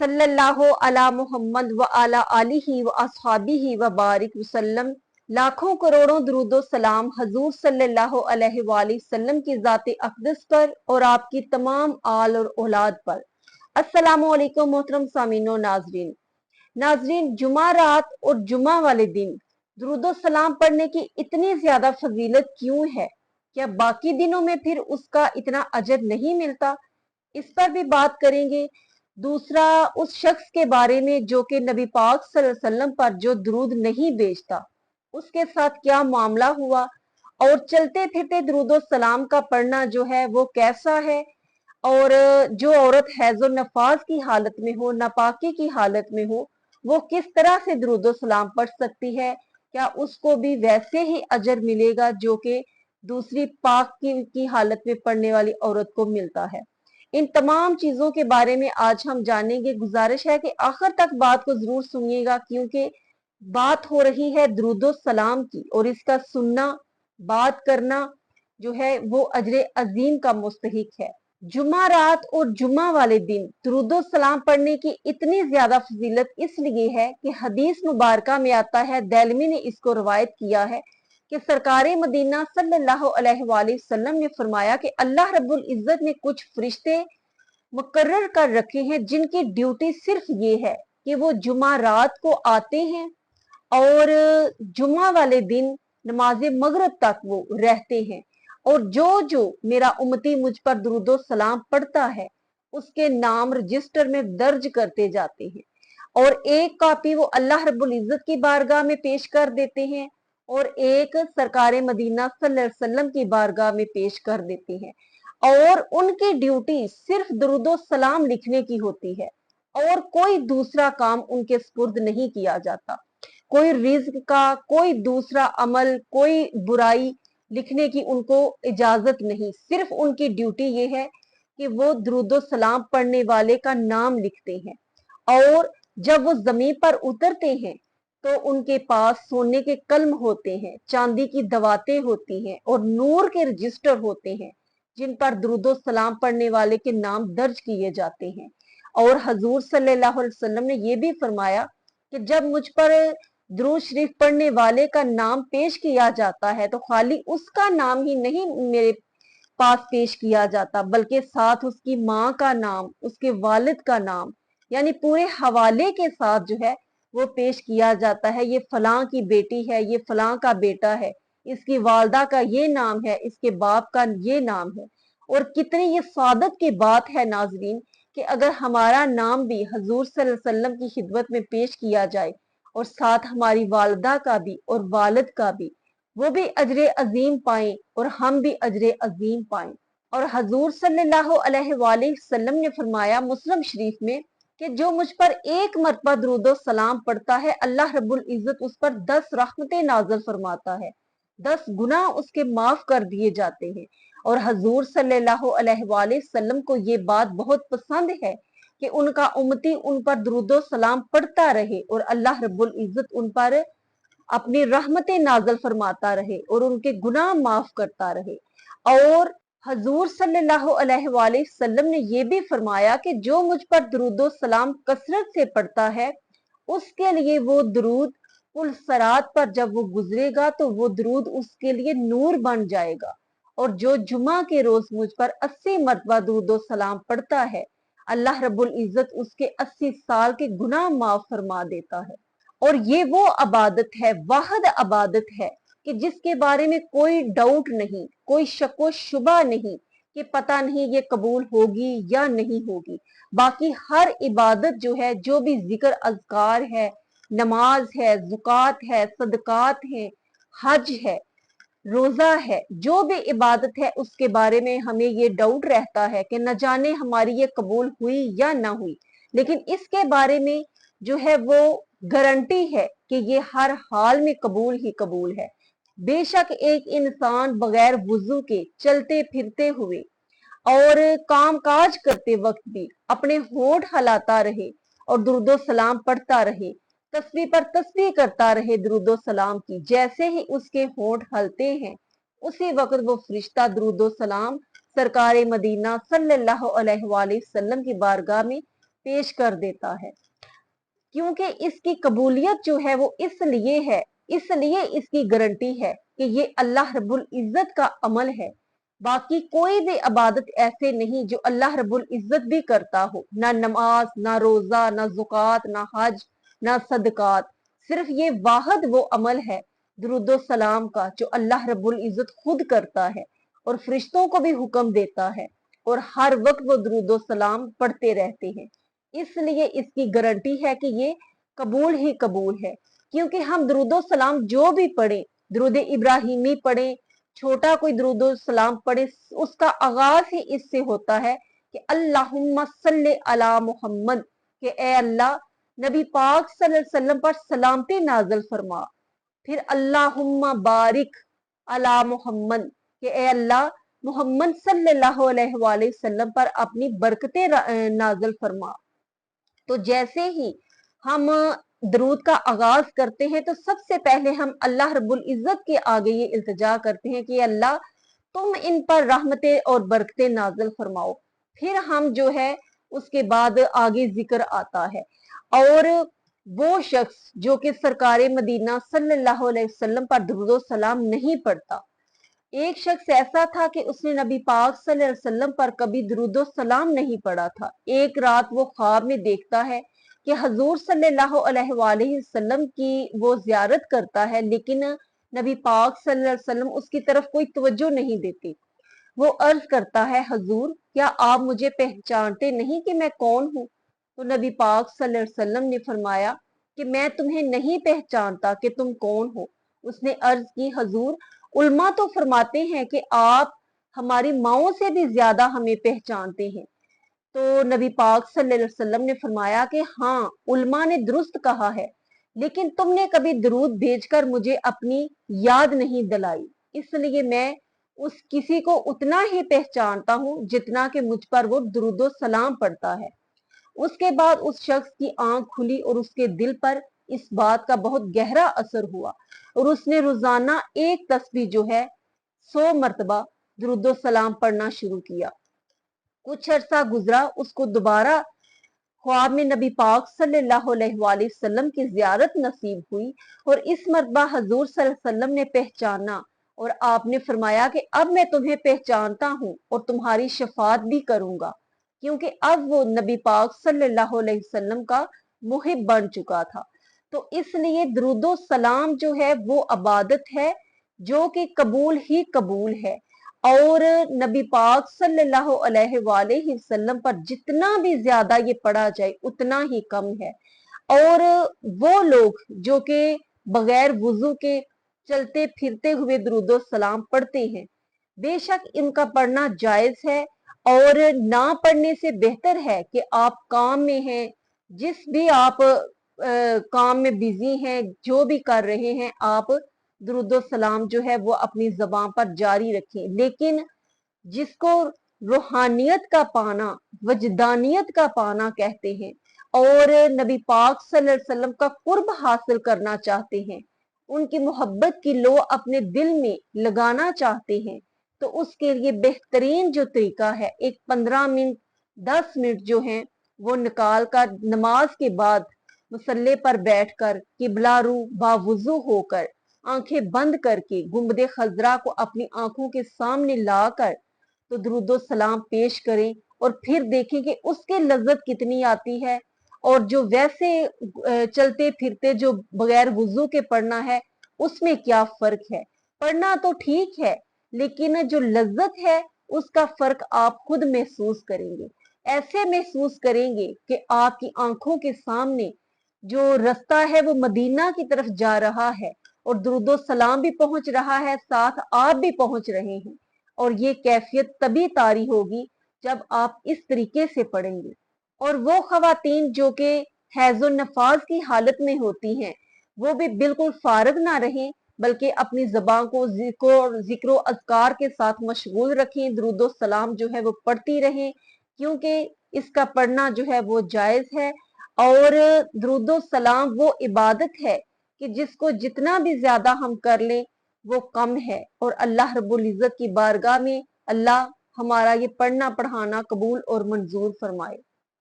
सल्लल्लाहु अला मुहम्मद व अला आलिहि व अस्हाबिहि व बारिक वसल्लम। लाखों करोड़ों दरूदो सलाम हजूर सल्लल्लाहु अलैहि वसल्लम की ज़ात अक़दस पर और आपकी तमाम आल और औलाद पर। अस्सलामु अलैकुम मोहतरम सामीनो नाजरीन। नाजरीन, जुमा रात और जुमा वाले दिन दुरूदो सलाम पढ़ने की इतनी ज्यादा फजीलत क्यों है? क्या बाकी दिनों में फिर उसका इतना अजर नहीं मिलता? इस पर भी बात करेंगे। दूसरा, उस शख्स के बारे में जो कि नबी पाक सल्लल्लाहु अलैहि वसल्लम पर जो दुरूद नहीं भेजता, उसके साथ क्या मामला हुआ, और चलते फिरते दुरूदो सलाम का पढ़ना जो है वो कैसा है, और जो औरत हैज़ो नफाज की हालत में हो, नापाकी की हालत में हो, वो किस तरह से दुरूदो सलाम पढ़ सकती है? क्या उसको भी वैसे ही अजर मिलेगा जो कि दूसरी पाक की हालत में पढ़ने वाली औरत को मिलता है? इन तमाम चीजों के बारे में आज हम जानेंगे। गुजारिश है कि आखिर तक बात को जरूर सुनिएगा, क्योंकि बात हो रही है दुरूदो सलाम की, और इसका सुनना, बात करना जो है वो अजर अजीम का मुस्तहिक है। जुमा रात और जुमा वाले दिन दुरूदो सलाम पढ़ने की इतनी ज्यादा फजीलत इसलिए है कि हदीस मुबारका में आता है, दैलमी ने इसको रवायत किया है कि सरकारे मदीना सल्लल्लाहु अलैहि वसल्लम ने फरमाया कि अल्लाह रब्बुल इज्जत ने कुछ फरिश्ते मुकर्रर कर रखे हैं जिनकी ड्यूटी सिर्फ ये है कि वो जुमा रात को आते हैं और जुमा वाले दिन नमाज मगरिब तक वो रहते हैं, और जो जो मेरा उम्मती मुझ पर दुरूदो सलाम पढ़ता है उसके नाम रजिस्टर में दर्ज करते जाते हैं, और एक कॉपी वो अल्लाह रब्बुल इज्जत की बारगाह में पेश कर देते हैं, और एक सरकारे मदीना सल्लल्लाहु अलैहि वसल्लम की बारगाह में पेश कर देते हैं। और उनकी ड्यूटी सिर्फ दुरूदो सलाम लिखने की होती है, और कोई दूसरा काम उनके सुपुर्द नहीं किया जाता। कोई रिज्क का, कोई दूसरा अमल, कोई बुराई लिखने की उनको इजाजत नहीं। सिर्फ उनकी ड्यूटी ये है कि वो दुरूदो सलाम पढ़ने वाले का नाम लिखते हैं, और जब वो जमीन पर उतरते हैं तो उनके पास सोने के कलम होते हैं, चांदी की दवातें होती हैं, और नूर के रजिस्टर होते हैं जिन पर दुरूदो सलाम पढ़ने वाले के नाम दर्ज किए जाते हैं। और हजूर सल्लल्लाहु अलैहि वसल्लम ने यह भी फरमाया कि जब मुझ पर दुरूद शरीफ पढ़ने वाले का नाम पेश किया जाता है तो खाली उसका नाम ही नहीं मेरे पास पेश किया जाता, बल्कि साथ उसकी माँ का नाम, उसके वालिद का नाम, यानी पूरे हवाले के साथ जो है वो पेश किया जाता है। ये फलां की बेटी है, ये फलां का बेटा है, इसकी वालदा का ये नाम है, इसके बाप का ये नाम है। और कितनी ये सादत की बात है नाजरीन कि अगर हमारा नाम भी हजूर सल्लल्लाहु अलैहि वसल्लम की खिदमत में पेश किया जाए, और साथ हमारी वालदा का भी और वालिद का भी, वो भी अजर अजीम पाएं और हम भी अजर अजीम पाएं। और हजूर सल्लल्लाहु अलैहि वसल्लम ने फरमाया मुस्लिम शरीफ में कि जो मुझ पर एक मरतबा दुरूदो सलाम पढ़ता है, अल्लाह रब्बुल इज्जत उस पर 10 रहमतें नाज़िल फरमाता है, 10 गुनाह उसके माफ कर दिए जाते हैं। और हजूर सल्लल्लाहु अलैहि वसल्लम को ये बात बहुत पसंद है कि उनका उम्मती उन पर दुरूदो सलाम पढ़ता रहे, और अल्लाह रब्बुल इज्जत उन पर अपनी रहमतें नाज़िल फरमाता रहे और उनके गुनाह माफ करता रहे। और हजूर सल्लल्लाहु अलैहि वसल्लम ने यह भी फरमाया कि जो मुझ पर दुरूदो सलाम कसरत से पढ़ता है उसके लिए वो दुरूद पुल सरात पर जब वो गुजरेगा तो वो दुरूद उसके लिए नूर बन जाएगा। और जो जुमा के रोज मुझ पर 80 मरतबा दुरूदो सलाम पढ़ता है, अल्लाह रब्बुल इज्जत उसके 80 साल के गुनाह माफ फरमा देता है। और ये वो अबादत है, वाहिद अबादत है कि जिसके बारे में कोई डाउट नहीं, कोई शक शुबा नहीं कि पता नहीं ये कबूल होगी या नहीं होगी। बाकी हर इबादत जो है, जो भी जिक्र अज़कार है, नमाज है, ज़ुकात है, सदकात है, हज है, रोजा है, जो भी इबादत है उसके बारे में हमें ये डाउट रहता है कि न जाने हमारी ये कबूल हुई या ना हुई। लेकिन इसके बारे में जो है वो गारंटी है कि ये हर हाल में कबूल ही कबूल है। बेशक एक इंसान बगैर वुजू के चलते फिरते हुए और काम काज करते वक्त भी अपने होठ हिलाता रहे और दुरूदो सलाम पढ़ता रहे, तस्बीह पर तस्बीह करता रहे दुरूदो सलाम की, जैसे ही उसके होठ हलते हैं उसी वक्त वो फरिश्ता दुरूदो सलाम सरकारे मदीना सल्लल्लाहु अलैहि वसल्लम की बारगाह में पेश कर देता है, क्योंकि इसकी कबूलियत जो है वो इसलिए इसकी गारंटी है कि ये अल्लाह रब्बुल इज्जत का अमल है। बाकी कोई भी इबादत ऐसे नहीं जो अल्लाह रब्बुल इज्जत भी करता हो, ना नमाज, ना रोजा, ना ज़ुकात, ना हज, ना सदकात। सिर्फ ये वाहिद वो अमल है दुरूद व सलाम का जो अल्लाह रब्बुल इज्जत खुद करता है और फरिश्तों को भी हुक्म देता है, और हर वक्त वो दुरूद व सलाम पढ़ते रहते हैं। इसलिए इसकी गारंटी है कि ये कबूल ही कबूल है, क्योंकि हम दुरूद व सलाम जो भी पढ़े, दुरूद इब्राहिमी पढ़े, छोटा कोई दुरूद व सलाम पढ़े, उसका आगाज ही इससे होता है कि अल्लाहुम्मा सल्ले अला मुहम्मद, कि ए अल्लाह नबी पाक सल्लल्लाहु अलैहि वसल्लम पर सलामती नाज़िल फरमा। फिर अल्लाहुम्मा बारिक अला मुहम्मद, कि ए अल्लाह मोहम्मद सल्लल्लाहु अलैहि वसल्लम पर अपनी बरकतें नाज़िल फरमा। तो जैसे ही हम दरूद का आगाज करते हैं तो सबसे पहले हम अल्लाह रब्बुल इज्जत के आगे ये इल्तिजा करते हैं कि अल्लाह तुम इन पर रहमतें और बरकतें नाज़िल फरमाओ। फिर हम जो है उसके बाद आगे जिक्र आता है। और वो शख्स जो कि सरकारे मदीना सल्लल्लाहु अलैहि वसल्लम पर दुरूद व सलाम नहीं पढ़ता, एक शख्स ऐसा था कि उसने नबी पाक सल्लल्लाहु अलैहि वसल्लम पर कभी दुरूद व सलाम नहीं पढ़ा था। एक रात वो ख्वाब में देखता है कि हजूर सल्लल्लाहु अलैहि वसल्लम की वो जियारत करता है, लेकिन नबी पाक सल्लल्लाहु अलैहि वसल्लम उसकी तरफ कोई तवज्जो नहीं देते। वो अर्ज करता है, हजूर क्या आप मुझे पहचानते नहीं कि मैं कौन हूँ? तो नबी पाक सल्लल्लाहु अलैहि वसल्लम ने फरमाया कि मैं तुम्हें नहीं पहचानता कि तुम कौन हो। उसने अर्ज की, हजूर उल्मा तो फरमाते हैं कि आप हमारी माओ से भी ज्यादा हमें पहचानते हैं। तो नबी पाक सल्लल्लाहु अलैहि वसल्लम ने फरमाया कि हाँ, उल्मा ने दुरुस्त कहा है, लेकिन तुमने कभी दरूद भेजकर मुझे अपनी याद नहीं दिलाई, इसलिए मैं उस किसी को उतना ही पहचानता हूँ जितना कि मुझ पर वो दुरूद व सलाम पड़ता है। उसके बाद उस शख्स की आंख खुली और उसके दिल पर इस बात का बहुत गहरा असर हुआ, और उसने रोजाना एक तस्बीह जो है 100 मरतबा दुरूद व सलाम पढ़ना शुरू किया। कुछ अरसा गुजरा, उसको दोबारा ख्वाब में नबी पाक सल्लल्लाहु अलैहि वसल्लम की जियारत नसीब हुई, और इस मरतबा हजूर सल्लल्लाहु अलैहि वसल्लम ने पहचाना और आपने फरमाया कि अब मैं तुम्हें पहचानता हूँ और तुम्हारी शफात भी करूंगा, क्योंकि अब वो नबी पाक सल्लल्लाहु अलैहि वसल्लम का मुहिब बन चुका था। तो इसलिए दरूदो सलाम जो है वो इबादत है जो कि कबूल ही कबूल है, और नबी पाक सल्लल्लाहु अलैहि वसल्लम पर जितना भी ज्यादा ये पढ़ा जाए उतना ही कम है। और वो लोग जो कि बगैर वुजू के चलते फिरते हुए दुरूद सलाम पढ़ते हैं, बेशक इनका पढ़ना जायज है, और ना पढ़ने से बेहतर है कि आप काम में हैं, जिस भी आप काम में बिजी हैं, जो भी कर रहे हैं, आप दुरूद सलाम जो है वो अपनी जबान पर जारी रखें। लेकिन जिसको रूहानियत का पाना, वजदानियत का पाना कहते हैं, और नबी पाक सल्लल्लाहु अलैहि वसल्लम का कुर्ब हासिल करना चाहते हैं, उनकी मोहब्बत की लो अपने दिल में लगाना चाहते हैं, तो उसके लिए बेहतरीन जो तरीका है, एक 15 मिनट 10 मिनट जो है वो निकाल कर नमाज के बाद मुसल्ले पर बैठकर किबला रू बावुजू होकर आंखें बंद करके गुंबदे खजरा को अपनी आंखों के सामने लाकर तो दुरूद सलाम पेश करें, और फिर देखें कि उसकी लज्जत कितनी आती है, और जो वैसे चलते फिरते जो बगैर वुजू के पढ़ना है उसमें क्या फर्क है। पढ़ना तो ठीक है, लेकिन जो लज्जत है उसका फर्क आप खुद महसूस करेंगे। ऐसे महसूस करेंगे कि आपकी आंखों के सामने जो रास्ता है वो मदीना की तरफ जा रहा है, और दुरूद सलाम भी पहुंच रहा है, साथ आप भी पहुंच रहे हैं। और ये कैफियत तभी तारी होगी जब आप इस तरीके से पढ़ेंगे। और वो खवातीन जो कि हैज़ो नफाज की हालत में होती हैं, वो भी बिल्कुल फारग ना रहें, बल्कि अपनी जबान को जिक्र अज़कार के साथ मशगूल रखें, दुरूद सलाम जो है वो पढ़ती रहें, क्योंकि इसका पढ़ना जो है वो जायज है। और दुरूद सलाम वो इबादत है कि जिसको जितना भी ज्यादा हम कर लें वो कम है, और अल्लाह रब्बुल इज्जत की बारगाह में अल्लाह हमारा ये पढ़ना पढ़ाना कबूल और मंजूर फरमाए।